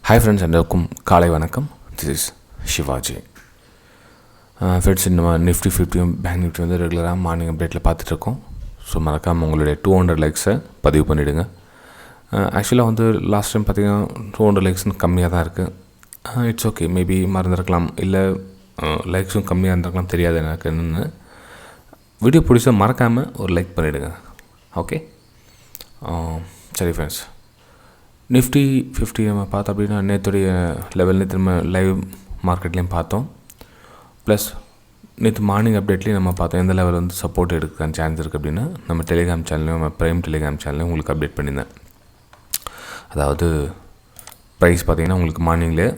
Hi friends and welcome. Kalai Vanakkam. This is Shivaji. Friends, நம்ம Nifty 50 Bank Nifty வந்து ரெகுலராக morning அப்டேட்டில் பார்த்துட்ருக்கோம். ஸோ மறக்காமல் உங்களுடைய 200 லைக்ஸை பதிவு பண்ணிவிடுங்க. ஆக்சுவலாக வந்து லாஸ்ட் டைம் பார்த்திங்கன்னா 200 லைக்ஸ்னு கம்மியாக தான் இருக்குது. இட்ஸ் ஓகே, மேபி மறந்துருக்கலாம், இல்லை லைக்ஸும் கம்மியாக இருந்திருக்கலாம், தெரியாது எனக்கு என்னென்னு. வீடியோ பிடிச்சா மறக்காமல் ஒரு லைக் பண்ணிவிடுங்க. ஓகே, சரி ஃப்ரெண்ட்ஸ், நிஃப்டி 50 நம்ம பார்த்தோம் அப்படின்னா நேற்றுடைய லெவல்னு திரும்ப லைவ் மார்க்கெட்லேயும் பார்த்தோம். ப்ளஸ் நேற்று மார்னிங் அப்டேட்லேயும் நம்ம பார்த்தோம் எந்த லெவல் வந்து சப்போர்ட் எடுக்கிறதுக்கான சான்ஸ் இருக்குது அப்படின்னு நம்ம டெலிகிராம் சேனல்லையும் நம்ம ப்ரைம் டெலிகிராம் சேனல்லையும் உங்களுக்கு அப்டேட் பண்ணியிருந்தேன். அதாவது ப்ரைஸ் பார்த்திங்கன்னா உங்களுக்கு மார்னிங்கில்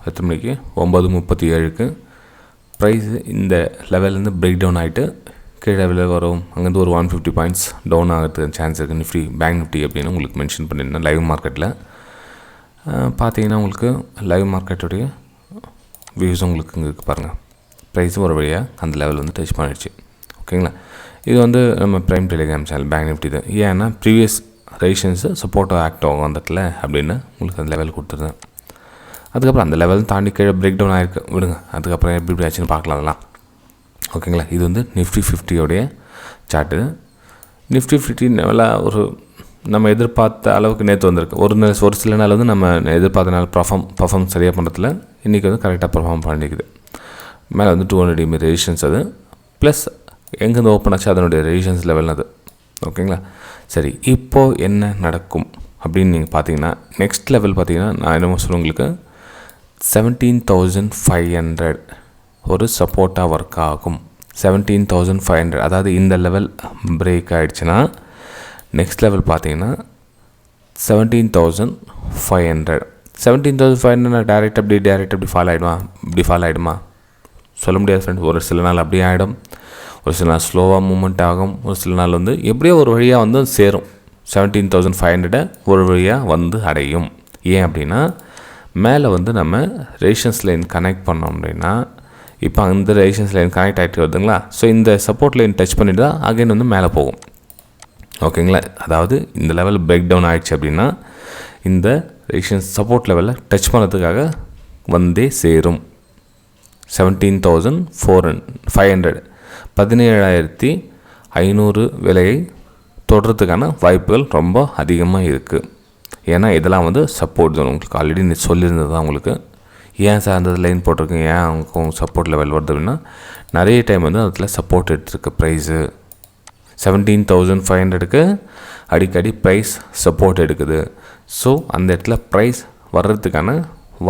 10 மணிக்கு 9:37க்கு ப்ரைஸ் இந்த லெவல்லேருந்து பிரேக் டவுன் ஆகிட்டு கீழே லெவலில் வரும். அங்கேருந்து ஒரு 150 பாயிண்ட்ஸ் டவுன் ஆகிறதுக்கு சான்ஸ் இருக்குது நிஃப்டி பேங்க் நிஃப்டி அப்படின்னு உங்களுக்கு மென்ஷன் பண்ணியிருந்தேன். லைவ் மார்க்கெட்டில் பார்த்தீங்கன்னா உங்களுக்கு லைவ் மார்க்கெட்டுடைய வியூஸ் உங்களுக்கு இங்கே இருக்குது பாருங்கள். ப்ரைஸும் ஒரு வழியாக அந்த லெவல் வந்து டச் பண்ணிடுச்சு. ஓகேங்களா, இது வந்து நம்ம prime Telegram channel bank Nifty தான். ஏன்னா ப்ரீவியஸ் ரெசிஸ்டன்ஸு சப்போர்ட்டாக ஆக்ட் ஆகும் அந்த இடத்துல அப்படின்னு உங்களுக்கு அந்த லெவல் கொடுத்துருந்தேன். அதுக்கப்புறம் அந்த லெவல் தாண்டி கீழே பிரேக் டவுன் ஆகிருக்கு, விடுங்க. அதுக்கப்புறம் எப்படி ஆச்சுன்னு பார்க்கலாம் அதெல்லாம். ஓகேங்களா, இது வந்து நிஃப்டி 50யோடைய சார்ட்டு. நிஃப்டி 50 நல்லா ஒரு நம்ம எதிர்பார்த்த அளவுக்கு நேற்று வந்திருக்கு. ஒரு சில நாள் வந்து நம்ம எதிர்பார்த்த நாள் பர்ஃபார்ம் சரியாக பண்ணுறதுல இன்றைக்கி வந்து கரெக்டாக பர்ஃபார்ம் பண்ணிக்குது. மேலே வந்து 200 EMA ரெசிஸ்டன்ஸ் அது, ப்ளஸ் எங்கேருந்து ஓப்பன் ஆச்சு அதனுடைய ரெசிஸ்டன்ஸ் லெவல் அது. ஓகேங்களா, சரி, இப்போது என்ன நடக்கும் அப்படின்னு நீங்கள் பார்த்தீங்கன்னா நெக்ஸ்ட் லெவல் பார்த்தீங்கன்னா நான் என்ன சொல்லுவேன் உங்களுக்கு 17,500 ஒரு சப்போர்ட்டாக ஒர்க் ஆகும். 17,500, அதாவது இந்த லெவல் பிரேக் ஆகிடுச்சுன்னா நெக்ஸ்ட் லெவல் பார்த்தீங்கன்னா 17,500. 17,500 டேரெக்ட் அப்படி ஃபால் ஆகிடுமா சொல்ல முடியாது ஃப்ரெண்ட்ஸ். ஒரு சில நாள் அப்படியே ஆகிடும், ஒரு சில நாள் ஸ்லோவாக மூமெண்ட் ஆகும், ஒரு சில நாள் வந்து எப்படியோ ஒரு வழியாக வந்து சேரும். 17,500 ஒரு வழியாக வந்து அடையும். ஏன் அப்படின்னா மேலே வந்து நம்ம ரெசிஸ்டன்ஸ் லைன் கனெக்ட் பண்ணோம் அப்படின்னா இப்போ அந்த ரெசிஸ்டன்ஸ் லைன் கனெக்ட் ஆகிட்டு வருதுங்களா. ஸோ இந்த சப்போர்ட் லைன் டச் பண்ணிட்டு தான் அகைன் வந்து மேலே போகும். ஓகேங்களா, அதாவது இந்த லெவல் பிரேக் டவுன் ஆகிடுச்சு அப்படின்னா இந்த ரெசிஸ்டன்ஸ் சப்போர்ட் லெவலில் டச் பண்ணுறதுக்காக வந்தே சேரும். 17,500 17,500 விலையை தொடுறதுக்கான வாய்ப்புகள் ரொம்ப அதிகமாக இருக்குது. ஏன்னா இதெல்லாம் வந்து சப்போர்ட் தான். உங்களுக்கு ஆல்ரெடி சொல்லியிருந்தது தான் உங்களுக்கு. ஏன் சார் அந்த லைன் போட்டிருக்கேன், ஏன் அவங்க சப்போர்ட் லெவல் வருது அப்படின்னா நிறைய டைம் வந்து அதில் சப்போர்ட் எடுத்துருக்கு. ப்ரைஸு 17,500க்கு அடிக்கடி ப்ரைஸ் சப்போர்ட் எடுக்குது. ஸோ அந்த இடத்துல ப்ரைஸ் வர்றதுக்கான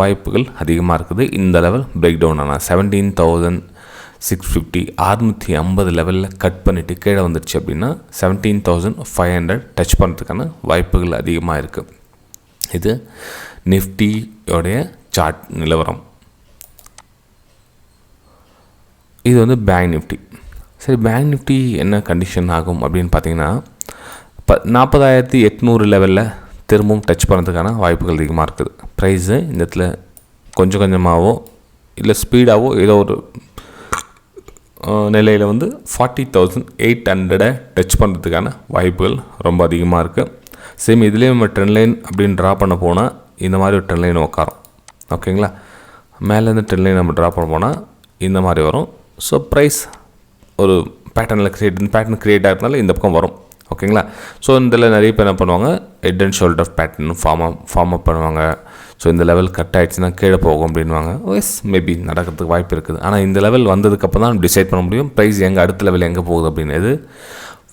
வாய்ப்புகள் அதிகமாக இருக்குது. இந்த லெவல் பிரேக் டவுன் ஆனால் 17,650 650 லெவலில் கட் பண்ணிவிட்டு கீழே வந்துடுச்சு அப்படின்னா 17,500 டச் பண்ணுறதுக்கான வாய்ப்புகள் அதிகமாக இருக்குது. இது நிஃப்டியோடைய சார்ட் நிலவரம். இது வந்து பேங்க் நிஃப்டி. சரி, பேங்க் நிஃப்டி என்ன கண்டிஷன் ஆகும் அப்படின்னு பார்த்தீங்கன்னா 40,800 லெவலில் திரும்பவும் டச் பண்ணுறதுக்கான வாய்ப்புகள் அதிகமாக இருக்குது. ப்ரைஸு இந்த இடத்துல கொஞ்சம் கொஞ்சமாகவோ இல்லை ஸ்பீடாகவோ ஏதோ ஒரு நிலையில் வந்து 40,800 டச் பண்ணுறதுக்கான வாய்ப்புகள் ரொம்ப அதிகமாக இருக்குது. சேம் இதுலேயே நம்ம ட்ரெண்ட் லைன் அப்படின்னு ட்ரா பண்ண போனால் இந்த மாதிரி ஒரு ட்ரெண்ட் லைன் உட்காரும். ஓகேங்களா, மேலேருந்து ட்ரெண்ட் லைன் நம்ம ட்ரா பண்ண போனால் இந்த மாதிரி வரும். ஸோ ப்ரைஸ் ஒரு பேட்டர்னில் பேட்டர்ன் க்ரியேட் ஆகிறதுனால இந்த பக்கம் வரும். ஓகேங்களா, ஸோ இதில் நிறைய பேர் என்ன பண்ணுவாங்க, head and shoulder pattern form up பண்ணுவாங்க. ஸோ இந்த லெவல் கட் ஆகிடுச்சுன்னா கீழே போகும் அப்படின்வாங்க. எஸ், மேபி நடக்கிறதுக்கு வாய்ப்பு இருக்குது. ஆனால் இந்த லெவல் வந்ததுக்கப்புறம் தான் டிசைட் பண்ண முடியும் ப்ரைஸ் அடுத்த லெவல் எங்கே போகுது அப்படின்னு.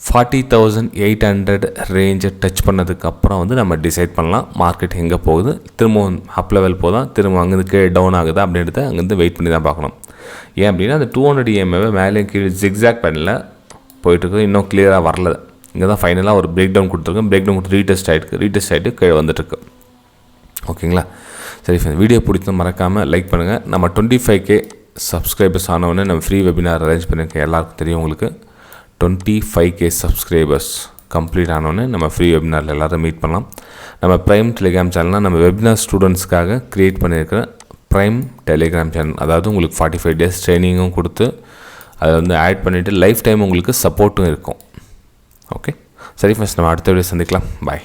40,800 ரேஞ்சை டச் பண்ணதுக்கப்புறம் வந்து நம்ம டிசைட் பண்ணலாம் மார்க்கெட் எங்கே போகுது. திரும்பவும் அப் லெவல் போதான், திரும்ப அங்கேருந்து கீழே டவுன் ஆகுதா அப்படின்றத அங்கேருந்து வெயிட் பண்ணி தான் பார்க்கணும். ஏன் அப்படின்னா அந்த 200 EMA மேலே கீழே ஜிக்ஸாக் பேட்டர்னில் போயிட்டுருக்கு, இன்னும் கிளியராக வரல. இங்கே தான் ஃபைனலாக ஒரு பிரேக் டவுன் கொடுத்துருக்கோம். பிரேக் டவுன் கொடுத்து ரீடெஸ்ட் ஆகிட்டு கீழே வந்துட்டுருக்கு. ஓகேங்களா, சரி ஃப்ரெண்ட்ஸ், வீடியோ பிடிச்சா மறக்காமல் லைக் பண்ணுங்கள். நம்ம 25K சப்ஸ்கிரைபர்ஸ் ஆனவொடனே நம்ம ஃப்ரீ வெபினார் அரேஞ்ச் பண்ணியிருக்கேன். எல்லாருக்கும் தெரியும் உங்களுக்கு. 25K சப்ஸ்கிரைபர்ஸ் கம்ப்ளீட் ஆனோடனே நம்ம ஃப்ரீ வெபினாரில் எல்லோரும் மீட் பண்ணலாம். நம்ம ப்ரைம் டெலிகிராம் சேனல்னால் நம்ம வெபினார் ஸ்டூடெண்ட்ஸ்க்காக க்ரியேட் பண்ணியிருக்கிற ப்ரைம் டெலிகிராம் சேனல். அதாவது உங்களுக்கு 45 days ட்ரைனிங்கும் கொடுத்து அதை வந்து ஆட் பண்ணிவிட்டு லைஃப் டைம் உங்களுக்கு சப்போர்ட்டும் இருக்கும். ஓகே, சரி ஃப்ரெண்ட்ஸ், நம்ம அடுத்த வீடியோ சந்திக்கலாம். பாய்.